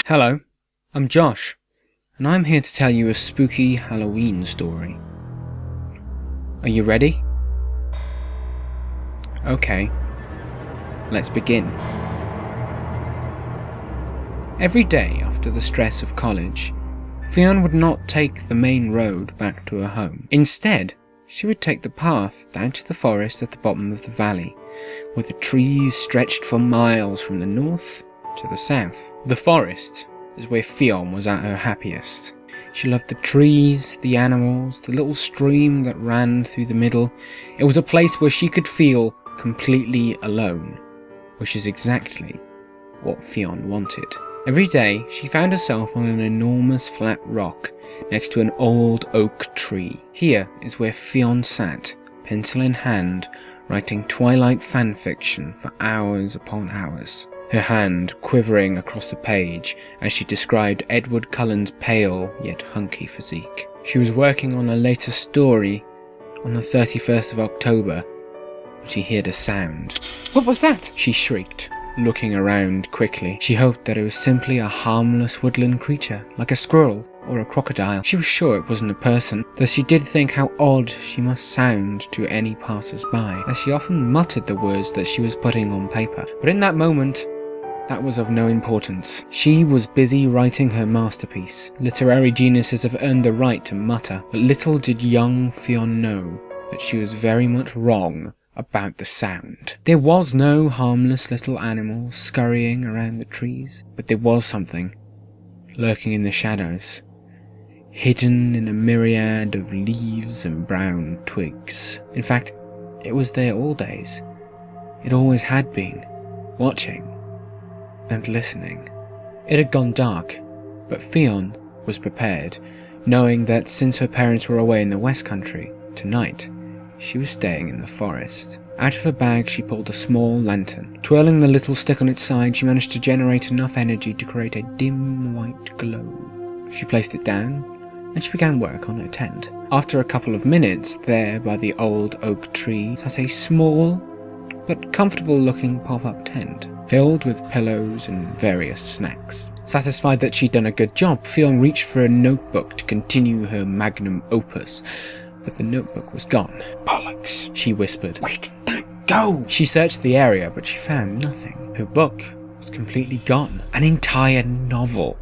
Hello, I'm Josh, and I'm here to tell you a spooky Halloween story. Are you ready? Okay, let's begin. Every day after the stress of college, Ffion would not take the main road back to her home. Instead, she would take the path down to the forest at the bottom of the valley, where the trees stretched for miles from the north to the south. The forest is where Ffion was at her happiest. She loved the trees, the animals, the little stream that ran through the middle. It was a place where she could feel completely alone, which is exactly what Ffion wanted. Every day, she found herself on an enormous flat rock next to an old oak tree. Here is where Ffion sat, pencil in hand, writing Twilight fanfiction for hours upon hours. Her hand quivering across the page as she described Edward Cullen's pale yet hunky physique. She was working on her latest story on the 31st of October when she heard a sound. "What was that?" she shrieked, looking around quickly. She hoped that it was simply a harmless woodland creature, like a squirrel or a crocodile. She was sure it wasn't a person, though she did think how odd she must sound to any passers-by, as she often muttered the words that she was putting on paper. But in that moment, that was of no importance. She was busy writing her masterpiece. Literary geniuses have earned the right to mutter, but little did young Ffion know that she was very much wrong about the sound. There was no harmless little animal scurrying around the trees, but there was something lurking in the shadows, hidden in a myriad of leaves and brown twigs. In fact, it was there all days. It always had been, watching and listening. It had gone dark, but Ffion was prepared, knowing that since her parents were away in the West Country, tonight she was staying in the forest. Out of her bag she pulled a small lantern. Twirling the little stick on its side, she managed to generate enough energy to create a dim white glow. She placed it down, and she began work on her tent. After a couple of minutes, there by the old oak tree sat a small but comfortable-looking pop-up tent, filled with pillows and various snacks. Satisfied that she'd done a good job, Ffion reached for a notebook to continue her magnum opus, but the notebook was gone. "Bollocks," she whispered. "Where did that go?" She searched the area, but she found nothing. Her book was completely gone. An entire novel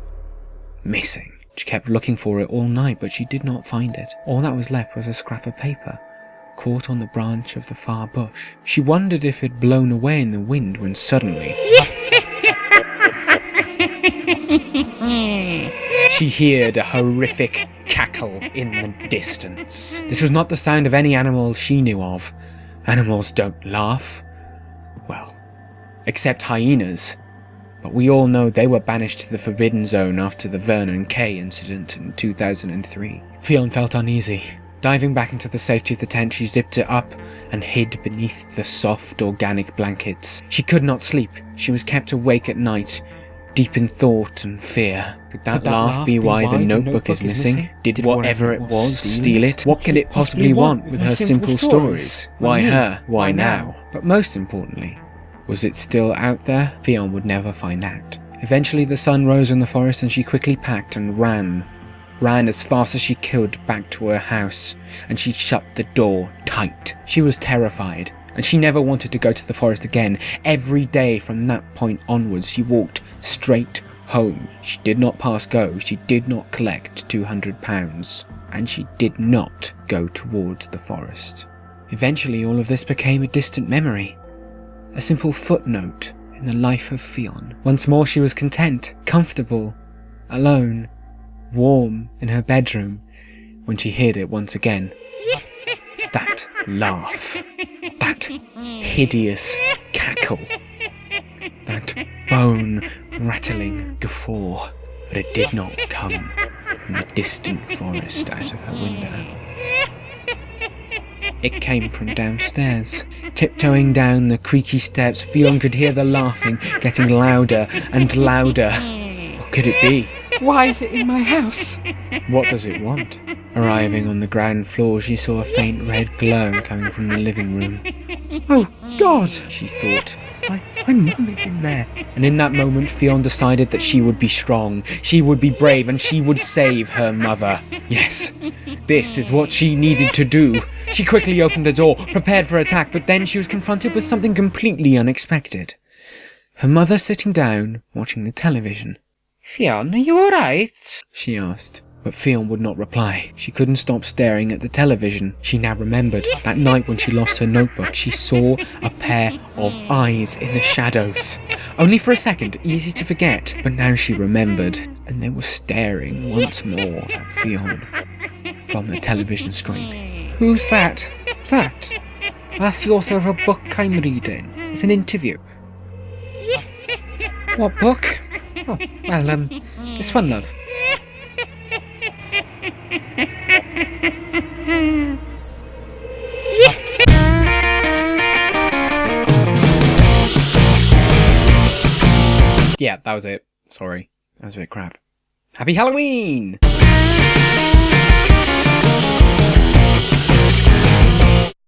missing. She kept looking for it all night, but she did not find it. All that was left was a scrap of paper, caught on the branch of the far bush. She wondered if it had blown away in the wind when suddenly she heard a horrific cackle in the distance. This was not the sound of any animal she knew of. Animals don't laugh. Well, except hyenas. But we all know they were banished to the Forbidden Zone after the Vernon K incident in 2003. Ffion felt uneasy. Diving back into the safety of the tent, she zipped it up and hid beneath the soft, organic blankets. She could not sleep. She was kept awake at night, deep in thought and fear. Could that laugh be why the notebook is missing? Did whatever it was steal it? What could it possibly want with her simple stories? Why her? Why now? But most importantly, was it still out there? Ffion would never find out. Eventually the sun rose in the forest and she quickly packed and ran as fast as she could back to her house, and she shut the door tight. She was terrified, and she never wanted to go to the forest again. Every day from that point onwards, she walked straight home. She did not pass go, she did not collect £200, and she did not go towards the forest. Eventually, all of this became a distant memory, a simple footnote in the life of Ffion. Once more she was content, comfortable, alone, warm in her bedroom, when she heard it once again. That laugh, that hideous cackle, that bone-rattling guffaw, but it did not come from the distant forest out of her window. It came from downstairs. Tiptoeing down the creaky steps, Ffion could hear the laughing getting louder and louder. What could it be? Why is it in my house? What does it want? Arriving on the ground floor, she saw a faint red glow coming from the living room. Oh, God, she thought. My My mum is in there. And in that moment, Ffion decided that she would be strong, she would be brave, and she would save her mother. Yes, this is what she needed to do. She quickly opened the door, prepared for attack, but then she was confronted with something completely unexpected. Her mother sitting down, watching the television. Ffion, are you alright? She asked. But Ffion would not reply. She couldn't stop staring at the television. She now remembered. That night when she lost her notebook, she saw a pair of eyes in the shadows. Only for a second, easy to forget, but now she remembered. And they were staring once more at Ffion from the television screen. Who's that? That? That's the author of a book I'm reading. It's an interview. What book? Oh, well, this one, love. Yeah, that was it. Sorry. That was a bit crap. Happy Halloween!